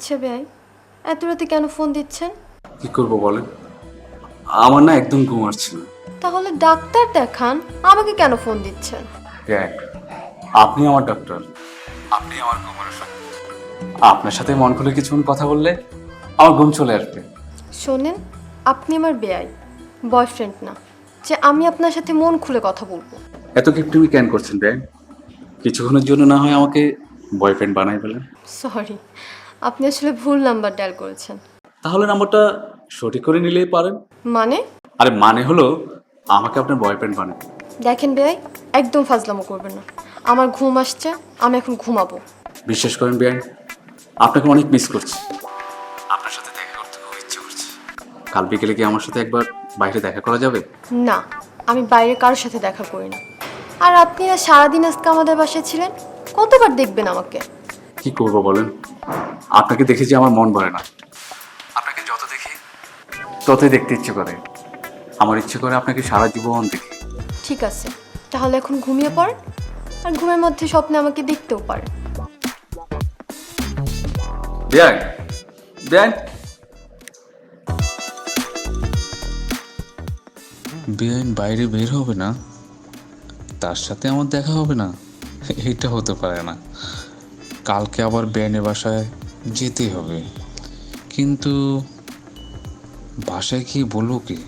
আচ্ছা ভাই, এত রাতে কেন ফোন দিচ্ছেন? কি করবো বলেন, আমার না একদম ঘুম আসছে না। তাহলে ডাক্তার দেখান, আমাকে কেন ফোন দিচ্ছেন? দেখ, আপনি আমার ডক্টর, আপনি আমার ঘুমের ওষুধ। আপনার সাথে মন খুলে কিছুক্ষণ কথা বললে আমার ঘুম চলে আসবে। শোনেন, আপনি আমার বেয়াই, বয়ফ্রেন্ড না যে আমি আপনার সাথে মন খুলে কথা বলবো। এত কিপটিমি কেন করছেন ব্যাং? কিছুক্ষণের জন্য না হয় আমাকে বয়ফ্রেন্ড বানাই ফেলেন। সরি, আপনি আসলে ভুল নাম্বার ডায়াল করেছেন। তাহলে নাম্বারটা সঠিক করে নিলেই পারেন। মানে? আরে মানে হলো আমাকে আপনার বয়ফ্রেন্ড বানান। দেখেন বেয়াই, একদম ফাজলামো করবেন না। আমার ঘুম আসছে, আমি এখন ঘুমাবো। বিশ্বাস করেন ব্যাং, আপনাকে অনেক মিস করছি। আপনার সাথে দেখা করতে খুব ইচ্ছে করছে। কাল বিকেলে কি আমার সাথে একবার বাইরে দেখা করা যাবে? না, আমি বাইরে কারোর সাথে দেখা করি না। আর আপনি না সারাদিন আজকে আমাদের বাসায় ছিলেন, কতবার দেখবেন আমাকে? কি করব বলেন, আপনাকে দেখে যে আমার মন ভরে না। আপনাকে যত দেখি ততই দেখতে ইচ্ছে করে। আমার ইচ্ছে করে আপনাকে সারা জীবন দেখি। ঠিক আছে, তাহলে এখন ঘুমিয়ে পড়েন, আর ঘুমের মধ্যে স্বপ্নে আমাকে দেখতেও পারেন। বেআইন, বেআইন, বেআইন বাইরে বের হবে না, তার সাথে আমার দেখা হবে না, এটা হতে পারে না। কালকে আবার বেআইনের বাসায় যেতেই হবে, কিন্তু বাসায় কি বলবো কি?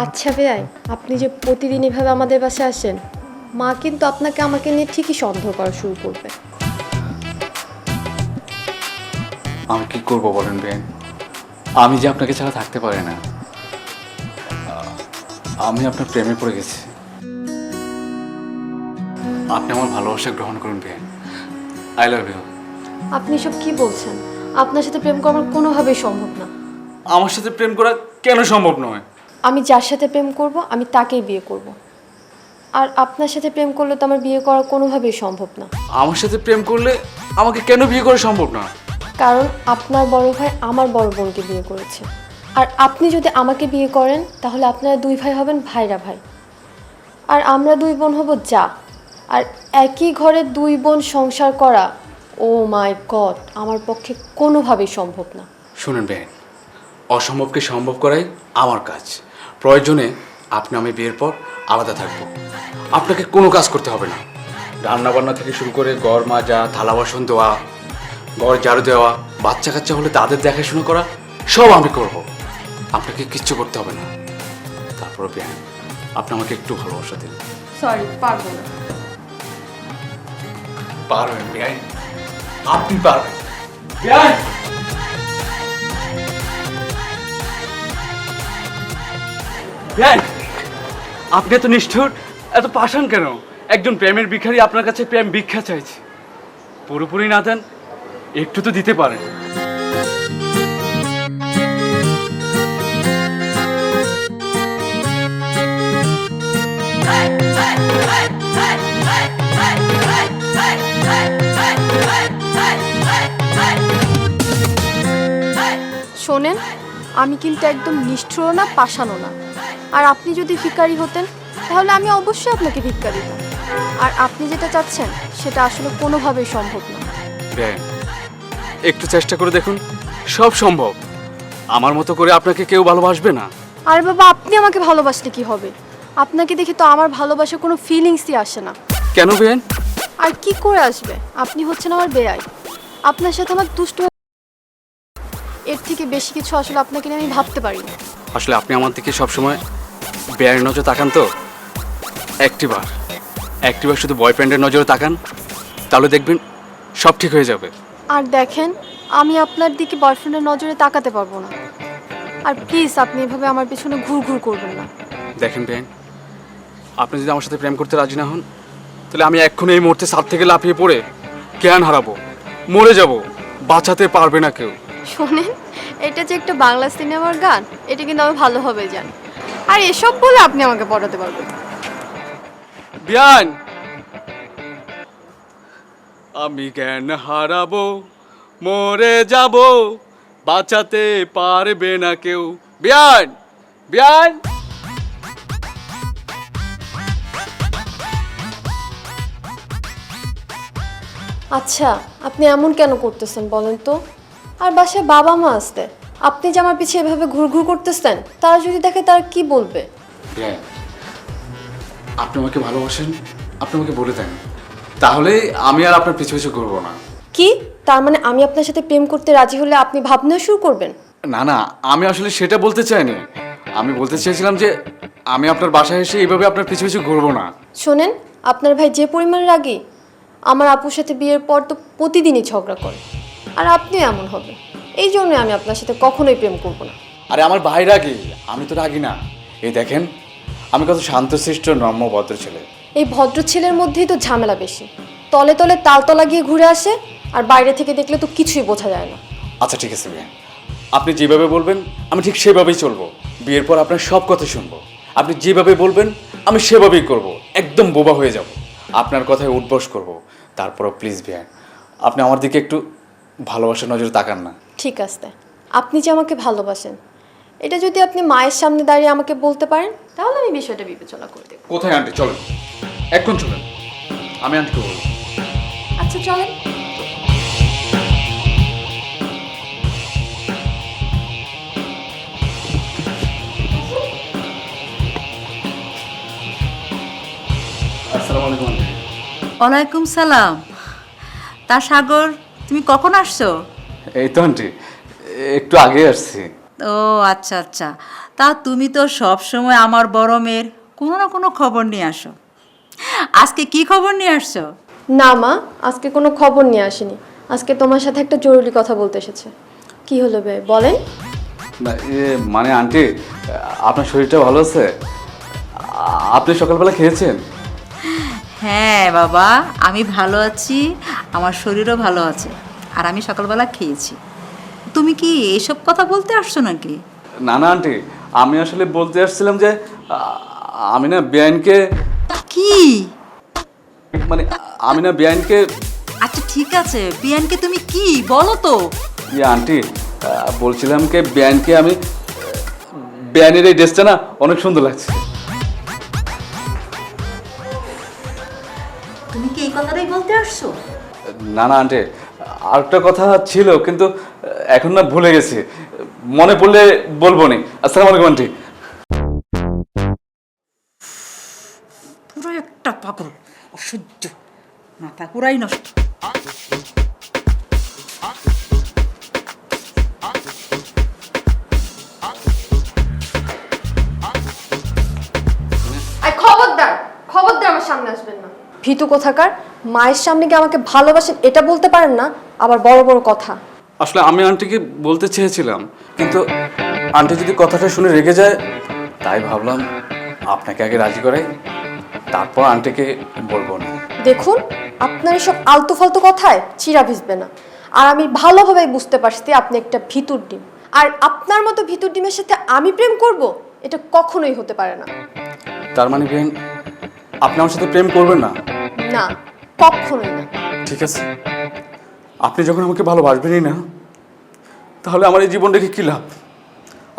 আচ্ছা বেয়াই, আপনি যে প্রতিদিন এভাবে আমাদের বাসায় আসেন, মা কিন্তু আপনাকে আমাকে নিয়ে ঠিকই সন্দেহ করা শুরু করবে। আমি কি করব বলেন বেআইন, আমি যে আপনাকে ছাড়া থাকতে পারি না। আমি আপনার প্রেমে পড়ে গেছি। আপনি আমার ভালোবাসা গ্রহণ করুন বেআইন। I love you. আপনি সব কি বলছেন? আপনার সাথে প্রেম করা আমার কোনোভাবেই সম্ভব না। আমার সাথে প্রেম করা কেন সম্ভব নয়? আমি যার সাথে প্রেম করব আমি তাকেই বিয়ে করব। আর আপনার সাথে প্রেম করলে তো আমার বিয়ে করা কোনোভাবেই সম্ভব না। আমার সাথে প্রেম করলে আমাকে কেন বিয়ে করা সম্ভব না? কারণ আপনার বড় ভাই আমার বড় বোনকে বিয়ে করেছে। আর আপনি যদি আমাকে বিয়ে করেন তাহলে আপনারা দুই ভাই হবেন ভাইরা ভাই, আর আমরা দুই বোন হব যা। আর একই ঘরে দুই বোন সংসার করা, ও মাই গড, আমার পক্ষে কোনোভাবেই সম্ভব না। শুনেন বেন, অসম্ভবকে সম্ভব করাই আমার কাজ। প্রয়োজনে আপনি আমি বিয়ের পর আলাদা থাকবো। আপনাকে কোনো কাজ করতে হবে না। রান্না বান্না থেকে শুরু করে ঘর মাজা, থালা বাসন ধোয়া, ঘর ঝাড়ু দেওয়া, বাচ্চা কাচ্চা হলে তাদের দেখাশোনা করা সব আমি করব। আপনাকে কিচ্ছু করতে হবে না। তারপরে বেন, আপনি আমাকে একটু ভালোবাসা দিন। সরি, পারবো না। পারবেন বেআইন, আপনি পারবেন বেআইন। বেআইন, আপনি এত নিষ্ঠুর, এত পাষাণ কেন? একজন প্রেমের ভিখারি আপনার কাছে প্রেম ভিক্ষা চাইছে। পুরোপুরি না দেন, একটু তো দিতে পারেন। শোনেন, আমি কিন্তু একদম নিষ্ঠুর না, পাষাণও না। আর আপনি যদি ভিখারি হতেন তাহলে আমি অবশ্যই আপনাকে ভিক্ষা দিতাম। আর আপনি যেটা চাচ্ছেন সেটা আসলে কোনোভাবেই সম্ভব না। বেআইন, একটু চেষ্টা করে দেখুন, সব সম্ভব। আমার মতো করে আপনাকে কেউ ভালোবাসবে না। আর বাবা, আপনি আমাকে ভালোবাসলে কি হবে? আপনাকে দেখে তো আমার ভালোবাসার কোনো ফিলিংসই আসে না। কেন বেআইন? আর কি করে আসবে? আপনি হচ্ছেন আমার বেয়াই। আপনার সাথে আমার দুষ্ট, এর থেকে বেশি কিছু আসলে আপনাকে নিয়ে আমি ভাবতে পারি না। আসলে আপনি আমার দিকে সবসময় বেআইন নজর তাকান তো। একটিবার একটিবার শুধু বয়ফ্রেন্ডের নজরে তাকান, তাহলে দেখবেন সব ঠিক হয়ে যাবে। আর দেখেন, আমি আপনার দিকে বয়ফ্রেন্ডের নজরে তাকাতে পারবো না। আর প্লিজ আপনি এভাবে আমার পেছনে ঘুরঘুর করবেন না। দেখেন বেআইন, আপনি যদি আমার সাথে প্রেম করতে রাজি না হন, তাহলে আমি এক্ষুনি এই মুহূর্তে ছাদ থেকে লাফিয়ে পড়ে জ্ঞান হারাবো, মরে যাব। বাঁচাতে পারবে না কেউ। শোনেন, এটা যে একটা বাংলা সিনেমার গান, এটা কিন্তু আমি ভালোভাবে জানি। আর এসব বলে আপনি আমাকে পড়াতে পারবেন। বেআইন, আমি জ্ঞান হারাবো, মরে যাব, বাঁচাতে পারবে না কেউ। বিয়ান, বিয়ান। আচ্ছা, আপনি এমন কেন করতেছেন বলেন তো? আর বাসায় বাবা মা আসতে, আপনি যে আমার পিছিয়ে এভাবে ঘুরঘুর করতেছেন, তারা যদি দেখে তারা কি বলবে? বিয়ান, আপনি আমাকে ভালোবাসেন, আপনি আমাকে বলে দেন, তাহলে আমি আর আপনার পিছু পিছু ঘুরবো না। কি তার মানে আমি আপনার সাথে প্রেম করতে রাজি হলে আপনি ভাবনা শুরু করবেন? না না, আমি আসলে সেটা বলতে চাইনি। আমি বলতে চেয়েছিলাম যে আমি আপনার বাসায় এসে এইভাবে আপনার পিছু পিছু ঘুরবো না। শোনেন, আপনার ভাই যে পরিমাণ রাগী, আমার আপুর সাথে বিয়ের পর তো প্রতিদিনই ঝগড়া করে। আর আপনিও এমন হবে, এই জন্যই আমি আপনার সাথে কখনোই প্রেম করব না। আরে আমার ভাই রাগী, আমি তো রাগী না। এই দেখেন, আমি কত শান্তশিষ্ট নম্র ভদ্র ছেলে। এই ভদ্র ছেলের মধ্যেই তো ঝামেলা বেশি, তলে তলে তালতলা গিয়ে ঘুরে আসে, আর বাইরে থেকে দেখলে তো কিছুই বোঝা যায় না। আচ্ছা ঠিক আছে বিয়ান, আপনি যেভাবে বলবেন আমি ঠিক সেভাবেই চলবো। বিয়ের পর আপনার সব কথা শুনবো। আপনি যেভাবে বলবেন আমি সেভাবেই করব, একদম বোবা হয়ে যাব, আপনার কথায় উঠবস করব। তারপরও প্লিজ বিয়ান, আপনি আমার দিকে একটু ভালোবাসার নজরে তাকান না। ঠিক আছে, আপনি যে আমাকে ভালোবাসেন এটা যদি আপনি মায়ের সামনে দাঁড়িয়ে আমাকে বলতে পারেন, তাহলে আমি বিষয়টা বিবেচনা করে দেব। কোথায় আন্টি? চলেন, এখন চলেন, আমি আন্টিকে বলবো। আচ্ছা চলেন। আসসালামু আলাইকুম আন্টি। ওয়ালাইকুম সালাম। তা সাগর, তুমি কখন আসছো? এই তো আন্টি, একটু আগে আসছি। ও আচ্ছা আচ্ছা। তা তুমি তো সব সময় আমার বড় মেয়ের কোনো না কোনো খবর নিয়ে আসো। আজকে কি খবর নিয়ে আসছো? না মা, আজকে কোনো খবর নিয়ে আসেনি। আজকে তোমার সাথে একটা জরুরি কথা বলতে এসেছে। কি হলো বে, বলেন। না মানে আন্টি, আপনার শরীরটা ভালো আছে? আপনি সকালবেলা খেয়েছেন? হ্যাঁ বাবা, আমি ভালো আছি, আমার শরীরও ভালো আছে, আর আমি সকালবেলা খেয়েছি। তুমি কি এসব কথা বলতে আসছো নাকি? না না আন্টি, আমি আসলে বলতে আসছিলাম যে আমি না বেআইনকে, কি? মানে আমি না বেআইনকে। আচ্ছা ঠিক আছে, বিয়ানকে তুমি কি বলো তো? ইয়ে আন্টি, বলছিলাম কি বেআইনকে আমি, বেআইনের এই ড্রেসটা না অনেক সুন্দর লাগছে। তুমি কি এই কথাটাই বলতে আসছো? না না আন্টি, আরেকটা কথা ছিল কিন্তু এখন না ভুলে গেছি, মনে পড়লে বলবো নি। আসসালামু আলাইকুম আন্টি। পুরো একটা পাগল, অসহ্য, মাথা পুরাই নষ্ট। আর খবরদার, খবরদার আমার সামনে আসবেন না। ভীতু কোথাকার, মায়ের সামনে গিয়ে আমাকে ভালোবাসেন এটা বলতে পারেন না, আবার বড় বড় কথা। আসলে আমি আন্টিকে বলতে চেয়েছিলাম, কিন্তু আন্টি যদি কথাটা শুনে রেগে যায়, তাই ভাবলাম আপনাকে আগে রাজি করাই, তারপর আন্টিকে বলবো না। দেখুন, আপনার এসব আলতু ফালতু কথায় চিরা ভিজবে না। আর আমি ভালোভাবে বুঝতে পারছি আপনি একটা ভিতুর ডিম। আর আপনার মতো ভিতুর ডিমের সাথে আমি প্রেম করব, এটা কখনোই হতে পারে না। তার মানে বেন, আপনি আমার সাথে প্রেম করবেন না? না, কখনোই না। ঠিক আছে, আপনি যখন আমাকে ভালোবাসবেনই না, তাহলে আমার এই জীবন রেখে কী লাভ?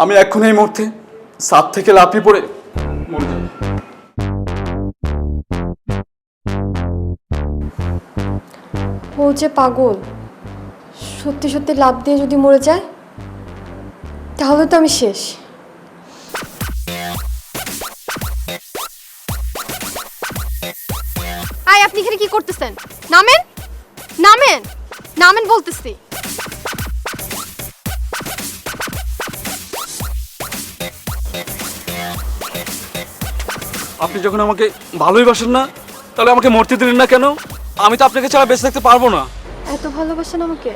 আমি এখন এই মুহূর্তে ছাদ থেকে লাফিয়ে পড়ে মরে যাব। ও যে পাগল, সত্যি সত্যি লাভ দিয়ে যদি মরে যায়, তাহলে তো আমি শেষ। আয়, আপনি এখানে কি করতেছেন? নামেন, নামেন, নামেন বলতেছি। আপনি যখন আমাকে ভালোই বাসেন না, তাহলে আমাকে মরতে দিলেন না কেন? আমি তো আপনাকে ছাড়া বেঁচে থাকতে পারবো না। এত ভালোবাসেন আমাকে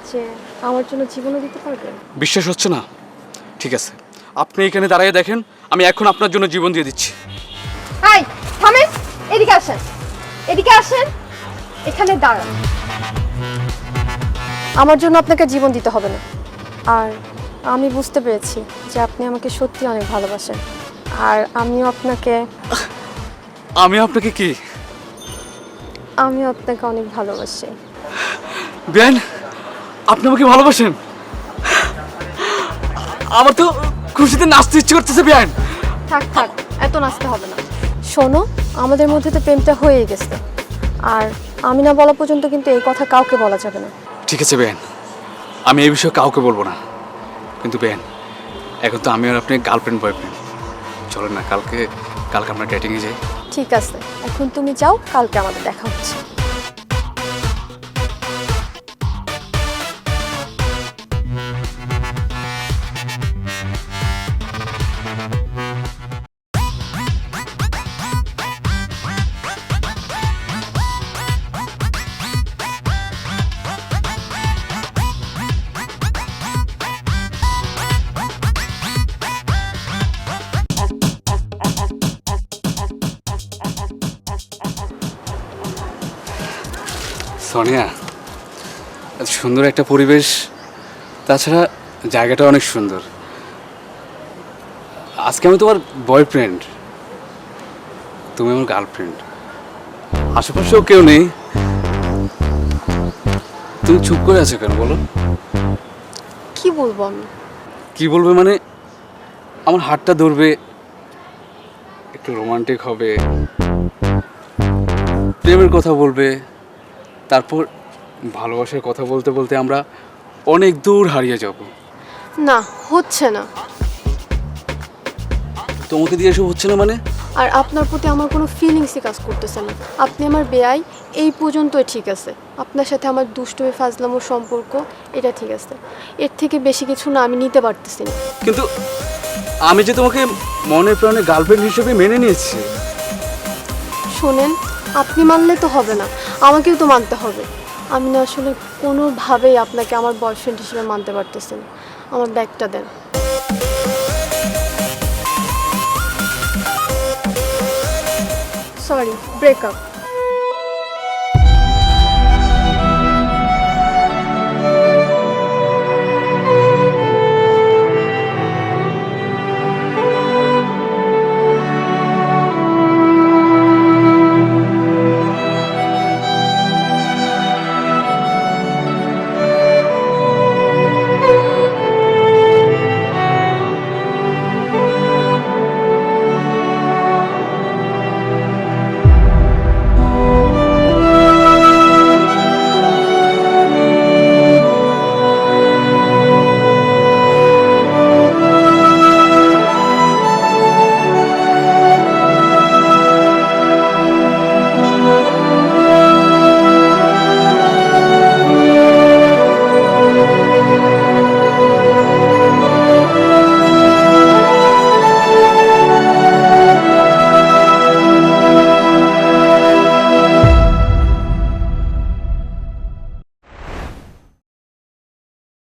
যে আমার জন্য জীবনও দিতে পারবেন? বিশ্বাস হচ্ছে না? ঠিক আছে, আপনি এখানে দাঁড়িয়ে দেখেন, আমি এখন আপনার জন্য জীবন দিয়ে দিচ্ছি। আয়, থামেন, এদিকে আসেন, এদিকে আসেন, এখানে দাঁড়ান। আমার জন্য আপনাকে জীবন দিতে হবে না। আর আমি বুঝতে পেরেছি যে আপনি আমাকে সত্যি অনেক ভালোবাসেন। আর আমিও আপনাকে আমি আপনাকে কি? আমিও আপনাকে অনেক ভালোবাসি। বেন, আপনি আমাকে ভালোবাসেন? আমার তো খুশিতে নাচতে ইচ্ছে করতেছে বেন। থাক থাক, এত নাচতে হবে না। শোনো, আমাদের মধ্যে তো প্রেমটা হয়েই গেছে, আর আমি না বলা পর্যন্ত কিন্তু এই কথা কাউকে বলা যাবে না। ঠিক আছে বেন, আমি এই বিষয়ে কাউকে বলবো না। কিন্তু বেন, এখন তো আমি আর আপনি গার্লফ্রেন্ড বয়ফ্রেন্ড। চলো না, কালকে কালকে আমরা ডেটিংয়ে যাই। ঠিক আছে, এখন তুমি যাও, কালকে আমাদের দেখা হচ্ছে। সোনিয়া, এত সুন্দর একটা পরিবেশ, তাছাড়া জায়গাটা অনেক সুন্দর। আজকে আমি তোমার বয়ফ্রেন্ড, তুমি আমার গার্লফ্রেন্ড। আশেপাশেও কেউ নেই, তুমি চুপ করে আছো কেন বলো? কি বলবো আমি? কি বলবে মানে, আমার হাতটা ধরবে, একটু রোমান্টিক হবে, প্রেমের কথা বলবে, তারপর ভালোবাসার কথা বলতে বলতে আমরা অনেক দূর হারিয়ে যাব। না, হচ্ছে না। তোমাকে দিয়ে এসব হচ্ছে না মানে? আর আপনার প্রতি আমার কোনো ফিলিংসই কাজ করতেছে না। আপনি আমার বেয়াই, এই পর্যন্তই ঠিক আছে। আপনার সাথে আমার দুষ্টুমি ফাজলামোর সম্পর্ক, এটা ঠিক আছে। এর থেকে বেশি কিছু না আমি নিতে পারতেছি না। কিন্তু আমি যে তোমাকে মনে প্রাণে গার্লফ্রেন্ড হিসেবে মেনে নিয়েছি। শোনেন, আপনি মানলে তো হবে না, আমাকেও তো মানতে হবে। আমি না আসলে কোনোভাবেই আপনাকে আমার বয়ফ্রেন্ড হিসেবে মানতে পারতেছি না। আমার ব্যাগটা দেন। Sorry, breakup.